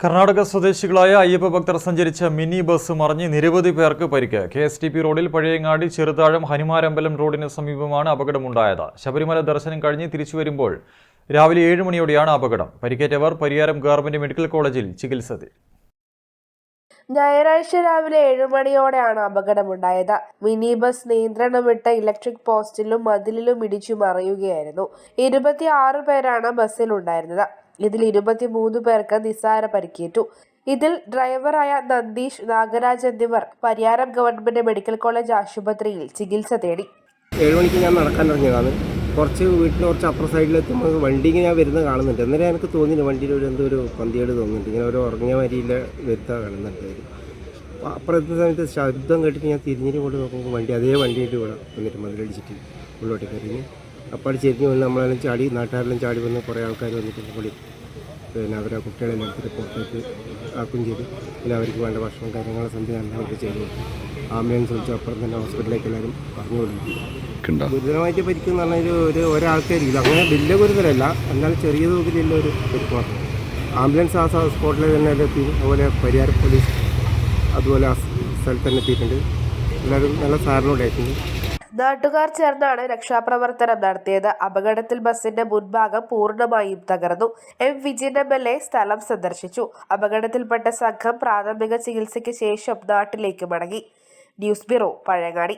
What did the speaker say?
കർണാടക സ്വദേശികളായ അയ്യപ്പ ഭക്തർ സഞ്ചരിച്ച മിനി ബസ് മറിഞ്ഞ് നിരവധി പേർക്ക് പരിക്ക്. KSTP റോഡിൽ പഴയങ്ങാടി ചെറുതാഴം ഹനുമാരമ്പലം റോഡിന് സമീപമാണ് അപകടമുണ്ടായത്. ശബരിമല ദർശനം കഴിഞ്ഞ് തിരിച്ചു വരുമ്പോൾ രാവിലെ 7 മണിയോടെയാണ് അപകടം. പരിക്കേറ്റവർ പരിയാരം ഗവൺമെന്റ് മെഡിക്കൽ കോളേജിൽ ചികിത്സയിൽ. ഞായറാഴ്ച രാവിലെ 7 മണിയോടെയാണ് അപകടമുണ്ടായത്. മിനി ബസ് നിയന്ത്രണം വിട്ട ഇലക്ട്രിക് പോസ്റ്റിലും മതിലിലും ഇടിച്ചു മറിയുകയായിരുന്നു. 26 പേരാണ് ബസ്സിലുണ്ടായിരുന്നത്. ഇതിൽ 23 പേർക്ക് നിസ്സാര പരിക്കേറ്റു. ഇതിൽ ഡ്രൈവറായ നന്ദീഷ്, നാഗരാജ് എന്നിവർ പരിയാരം ഗവൺമെന്റ് മെഡിക്കൽ കോളേജ് ആശുപത്രിയിൽ ചികിത്സ തേടി. 7 മണിക്ക് ഞാൻ നടക്കാൻ ഇറങ്ങിയതാണ്. വീട്ടിൽ കുറച്ച് അപ്പുറ സൈഡിലെത്തുമ്പോൾ വണ്ടിക്ക് ഞാൻ വരുന്നത് കാണുന്നുണ്ട്. അന്നേരം എനിക്ക് തോന്നിയില്ല വണ്ടിയിൽ ഒരു പന്തിയേട് തോന്നുന്നുണ്ട്. ഇങ്ങനെ ഒരു ഉറങ്ങിയ വരിയിൽ വരുത്താൻ കാണുന്നുണ്ട്. അപ്പുറത്തെ സമയത്ത് ശബ്ദം കേട്ടിട്ട് ഞാൻ തിരിഞ്ഞിട്ട് കൊണ്ട് നോക്കുമ്പോൾ അതേ വണ്ടിയിട്ട് ഇവിടെ വന്നിട്ട് മതിലടിച്ചിട്ട് ഉള്ളോട്ട് കയറി. അപ്പോൾ ചെരിഞ്ഞ് വന്ന് നമ്മളെല്ലാം ചാടി, നാട്ടുകാരെല്ലാം ചാടി വന്ന് കുറേ ആൾക്കാർ വന്നിട്ട് കൂടി പിന്നെ അവരെ കുട്ടികളെല്ലാം എടുത്തിട്ട് പുറത്തേക്ക് ആക്കുകയും ചെയ്തു. പിന്നെ അവർക്ക് വേണ്ട ഭക്ഷണം കാര്യങ്ങളും സംവിധാനങ്ങളൊക്കെ ചെയ്തു. ആംബുലൻസ് വിളിച്ചു. അപ്പുറം തന്നെ ഹോസ്പിറ്റലിലേക്ക് എല്ലാവരും പറഞ്ഞു കൊടുത്തു. ഗുരുതരമായിട്ട് പരിക്കെന്ന് പറഞ്ഞാൽ ഒരാൾക്കാരില്ല, അങ്ങനെ വലിയ ഗുരുതരമല്ല, എന്നാൽ ചെറിയ തോതിലുള്ള ഒരു പരിക്ക് മാത്രം. ആംബുലൻസ് ആ സ്പോട്ടിൽ തന്നെ എത്തി. അതുപോലെ പരിയാരം പോലീസ് അതുപോലെ ആ സ്ഥലത്ത് തന്നെ എത്തിയിട്ടുണ്ട്. എല്ലാവരും നല്ല സഹകരണമുണ്ടായിട്ടുണ്ട്. നാട്ടുകാർ ചേർന്നാണ് രക്ഷാപ്രവർത്തനം നടത്തിയത്. അപകടത്തിൽ ബസിന്റെ മുൻഭാഗം പൂർണ്ണമായും തകർന്നു. വിജയൻ MLA സ്ഥലം സന്ദർശിച്ചു. അപകടത്തിൽപ്പെട്ട സംഘം പ്രാഥമിക ചികിത്സയ്ക്ക് ശേഷം നാട്ടിലേക്ക് മടങ്ങി. News bureau, Pazhayangadi.